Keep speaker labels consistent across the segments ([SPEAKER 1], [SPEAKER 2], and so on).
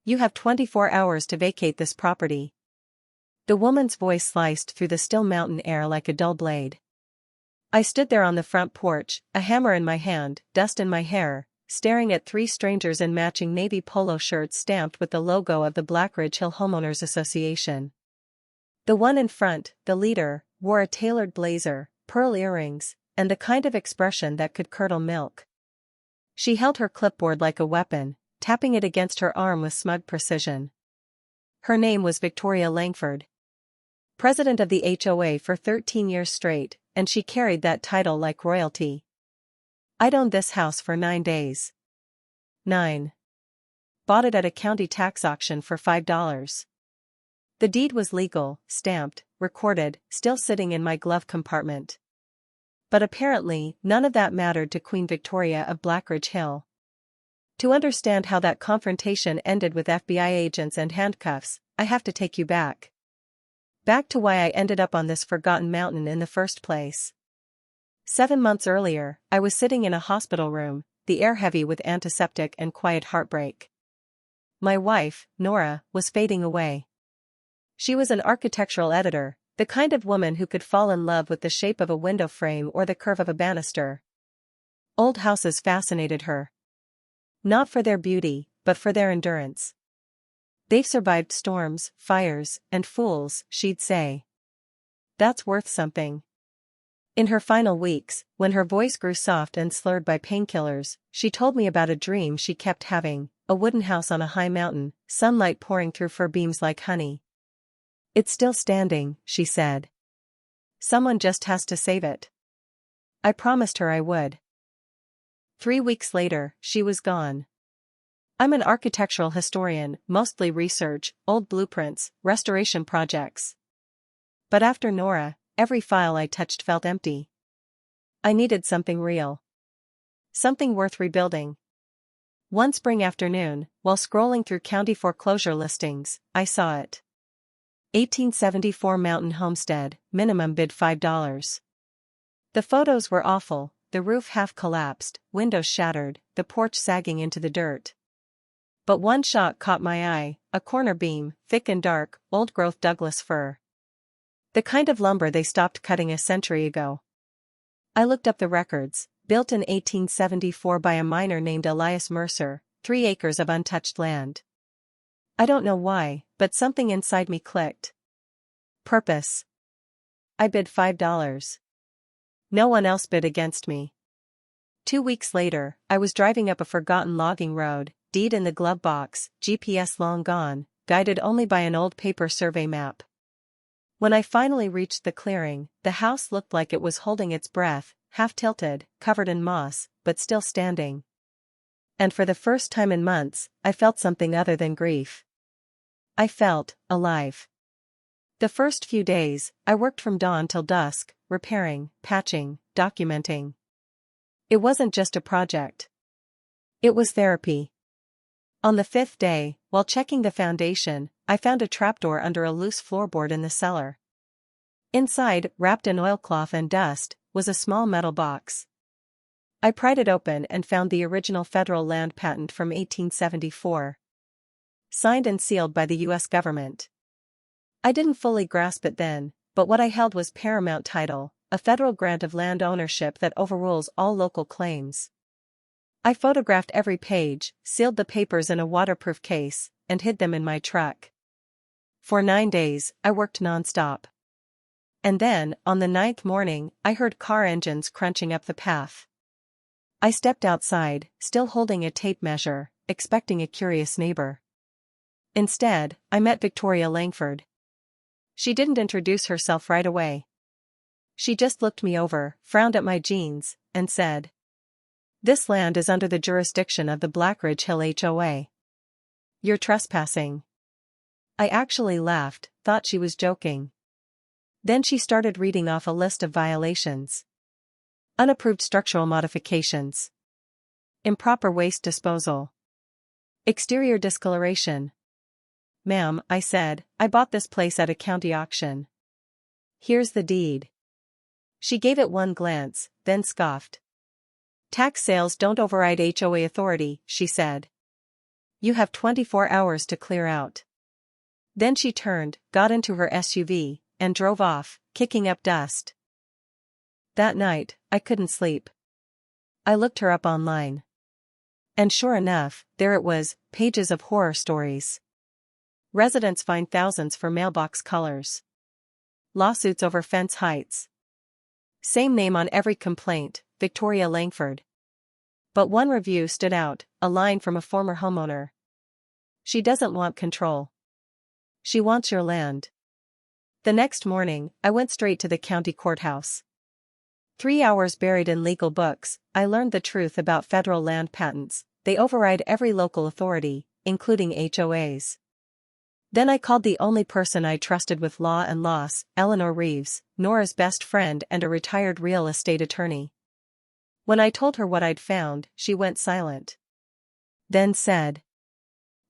[SPEAKER 1] You have 24 hours to vacate this property. The woman's voice sliced through the still mountain air like a dull blade. I stood there on the front porch, a hammer in my hand, dust in my hair, staring at three strangers in matching navy polo shirts stamped with the logo of the Blackridge Hill Homeowners Association. The one in front, the leader, wore a tailored blazer, pearl earrings, and the kind of expression that could curdle milk. She held her clipboard like a weapon, tapping it against her arm with smug precision. Her name was Victoria Langford. President of the HOA for 13 years straight, and she carried that title like royalty. I'd owned this house for 9 days. 9. Bought it at a county tax auction for $5. The deed was legal, stamped, recorded, still sitting in my glove compartment. But apparently, none of that mattered to Queen Victoria of Blackridge Hill. To understand how that confrontation ended with FBI agents and handcuffs, I have to take you back. Back to why I ended up on this forgotten mountain in the first place. 7 months earlier, I was sitting in a hospital room, the air heavy with antiseptic and quiet heartbreak. My wife, Nora, was fading away. She was an architectural editor, the kind of woman who could fall in love with the shape of a window frame or the curve of a banister. Old houses fascinated her. Not for their beauty, but for their endurance. They've survived storms, fires, and fools, she'd say. That's worth something. In her final weeks, when her voice grew soft and slurred by painkillers, she told me about a dream she kept having, a wooden house on a high mountain, sunlight pouring through fir beams like honey. It's still standing, she said. Someone just has to save it. I promised her I would. 3 weeks later, she was gone. I'm an architectural historian, mostly research, old blueprints, restoration projects. But after Nora, every file I touched felt empty. I needed something real. Something worth rebuilding. One spring afternoon, while scrolling through county foreclosure listings, I saw it. 1874 Mountain Homestead, minimum bid $5. The photos were awful, the roof half collapsed, windows shattered, the porch sagging into the dirt. But one shot caught my eye, a corner beam, thick and dark, old-growth Douglas fir. The kind of lumber they stopped cutting a century ago. I looked up the records, built in 1874 by a miner named Elias Mercer, 3 acres of untouched land. I don't know why, but something inside me clicked. Purpose. I bid $5. No one else bid against me. 2 weeks later, I was driving up a forgotten logging road, deed in the glove box, GPS long gone, guided only by an old paper survey map. When I finally reached the clearing, the house looked like it was holding its breath, half tilted, covered in moss, but still standing. And for the first time in months, I felt something other than grief. I felt alive. The first few days, I worked from dawn till dusk, repairing, patching, documenting. It wasn't just a project. It was therapy. On the 5th day, while checking the foundation, I found a trapdoor under a loose floorboard in the cellar. Inside, wrapped in oilcloth and dust, was a small metal box. I pried it open and found the original federal land patent from 1874. Signed and sealed by the U.S. government. I didn't fully grasp it then, but what I held was paramount title, a federal grant of land ownership that overrules all local claims. I photographed every page, sealed the papers in a waterproof case, and hid them in my truck. For 9 days, I worked non-stop. And then, on the 9th morning, I heard car engines crunching up the path. I stepped outside, still holding a tape measure, expecting a curious neighbor. Instead, I met Victoria Langford. She didn't introduce herself right away. She just looked me over, frowned at my jeans, and said, "This land is under the jurisdiction of the Blackridge Hill HOA. You're trespassing." I actually laughed, thought she was joking. Then she started reading off a list of violations. Unapproved structural modifications. Improper waste disposal. Exterior discoloration. "Ma'am," I said, "I bought this place at a county auction. Here's the deed." She gave it one glance, then scoffed. "Tax sales don't override HOA authority," she said. You have 24 hours to clear out." Then she turned, got into her SUV, and drove off, kicking up dust. That night, I couldn't sleep. I looked her up online. And sure enough, there it was, pages of horror stories. Residents fined thousands for mailbox colors. Lawsuits over fence heights. Same name on every complaint, Victoria Langford. But one review stood out, a line from a former homeowner. "She doesn't want control. She wants your land." The next morning, I went straight to the county courthouse. 3 hours buried in legal books, I learned the truth about federal land patents. They override every local authority, including HOAs. Then I called the only person I trusted with law and loss, Eleanor Reeves, Nora's best friend and a retired real estate attorney. When I told her what I'd found, she went silent. Then said,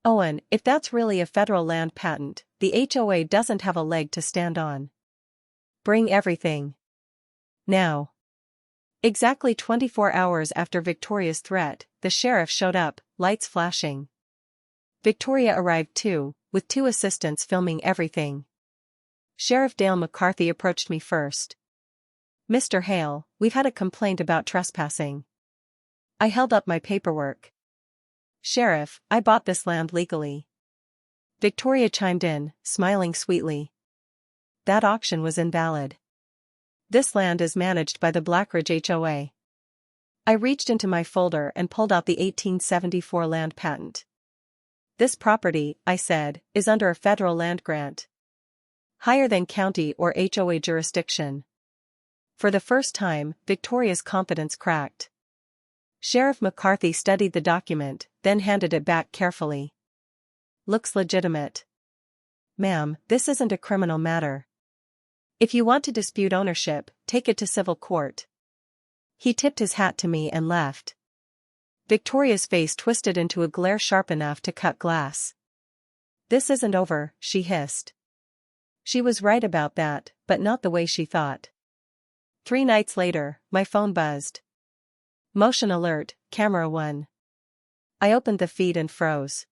[SPEAKER 1] "Owen, if that's really a federal land patent, the HOA doesn't have a leg to stand on. Bring everything. Now." Exactly 24 hours after Victoria's threat, the sheriff showed up, lights flashing. Victoria arrived too, with 2 assistants filming everything. Sheriff Dale McCarthy approached me first. "Mr. Hale, we've had a complaint about trespassing." I held up my paperwork. "Sheriff, I bought this land legally." Victoria chimed in, smiling sweetly. "That auction was invalid. This land is managed by the Blackridge HOA." I reached into my folder and pulled out the 1874 land patent. "This property," I said, "is under a federal land grant. Higher than county or HOA jurisdiction." For the first time, Victoria's confidence cracked. Sheriff McCarthy studied the document, then handed it back carefully. "Looks legitimate. Ma'am, this isn't a criminal matter. If you want to dispute ownership, take it to civil court." He tipped his hat to me and left. Victoria's face twisted into a glare sharp enough to cut glass. "This isn't over," she hissed. She was right about that, but not the way she thought. 3 nights later, my phone buzzed. Motion alert, camera 1. I opened the feed and froze.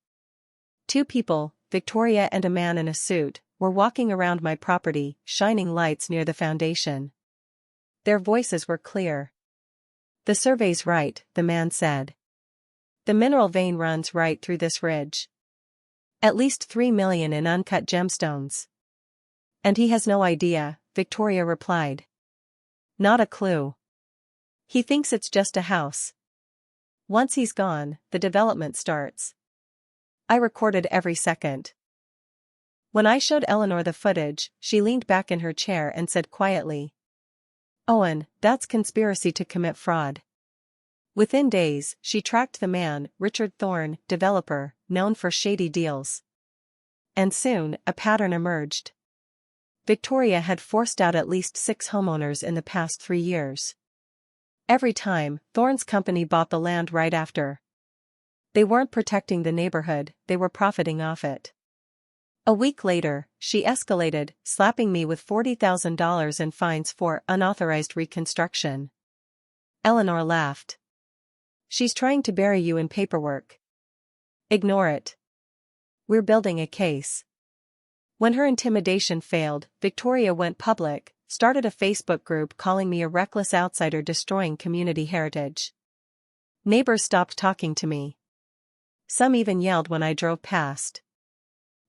[SPEAKER 1] 2 people, Victoria and a man in a suit, were walking around my property, shining lights near the foundation. Their voices were clear. "The survey's right," the man said. "The mineral vein runs right through this ridge. At least 3 million in uncut gemstones." "And he has no idea," Victoria replied. "Not a clue. He thinks it's just a house. Once he's gone, the development starts." I recorded every second. When I showed Eleanor the footage, she leaned back in her chair and said quietly, "Owen, that's conspiracy to commit fraud." Within days, she tracked the man, Richard Thorne, developer, known for shady deals. And soon, a pattern emerged. Victoria had forced out at least 6 homeowners in the past 3 years. Every time, Thorne's company bought the land right after. They weren't protecting the neighborhood, they were profiting off it. A week later, she escalated, slapping me with $40,000 in fines for unauthorized reconstruction. Eleanor laughed. "She's trying to bury you in paperwork. Ignore it. We're building a case." When her intimidation failed, Victoria went public, started a Facebook group calling me a reckless outsider destroying community heritage. Neighbors stopped talking to me. Some even yelled when I drove past.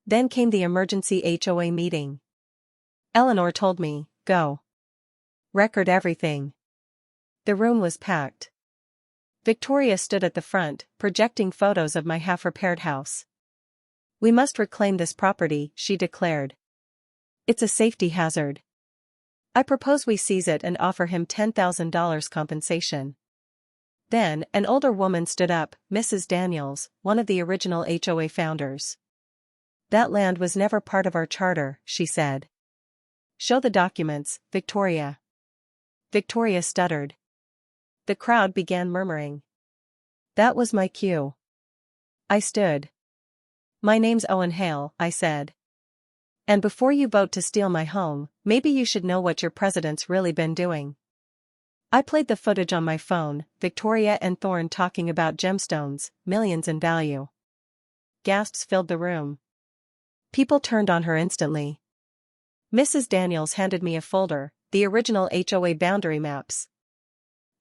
[SPEAKER 1] Then came the emergency HOA meeting. Eleanor told me, "Go. Record everything." The room was packed. Victoria stood at the front, projecting photos of my half-repaired house. "We must reclaim this property," she declared. "It's a safety hazard. I propose we seize it and offer him $10,000 compensation." Then, an older woman stood up, Mrs. Daniels, one of the original HOA founders. "That land was never part of our charter," she said. "Show the documents, Victoria." Victoria stuttered. The crowd began murmuring. That was my cue. I stood. "My name's Owen Hale," I said. "And before you vote to steal my home, maybe you should know what your president's really been doing." I played the footage on my phone, Victoria and Thorne talking about gemstones, millions in value. gasps filled the room. People turned on her instantly. Mrs. Daniels handed me a folder, the original HOA boundary maps.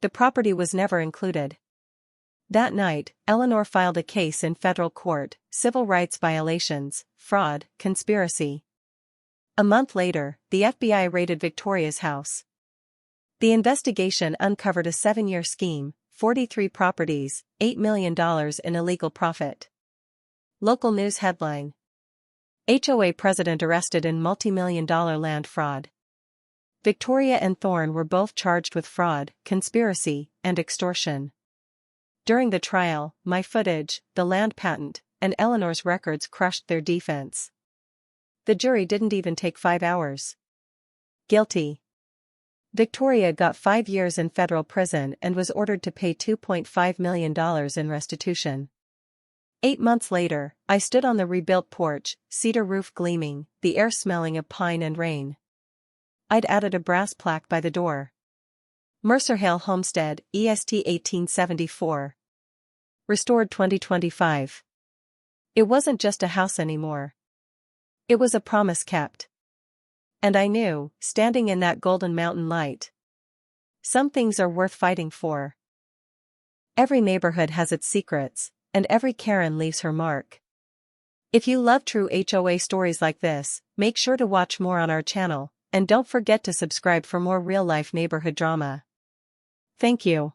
[SPEAKER 1] The property was never included. That night, Eleanor filed a case in federal court, civil rights violations, fraud, conspiracy. A month later, the FBI raided Victoria's house. The investigation uncovered a 7-year scheme, 43 properties, $8 million in illegal profit. Local news headline: HOA president arrested in multi-million-dollar land fraud. Victoria and Thorne were both charged with fraud, conspiracy, and extortion. During the trial, my footage, the land patent, and Eleanor's records crushed their defense. The jury didn't even take 5 hours. Guilty. Victoria got 5 years in federal prison and was ordered to pay $2.5 million in restitution. 8 months later, I stood on the rebuilt porch, cedar roof gleaming, the air smelling of pine and rain. I'd added a brass plaque by the door. Mercer Hale Homestead, EST 1874. Restored 2025. It wasn't just a house anymore. It was a promise kept. And I knew, standing in that golden mountain light, some things are worth fighting for. Every neighborhood has its secrets, and every Karen leaves her mark. If you love true HOA stories like this, make sure to watch more on our channel, and don't forget to subscribe for more real-life neighborhood drama. Thank you.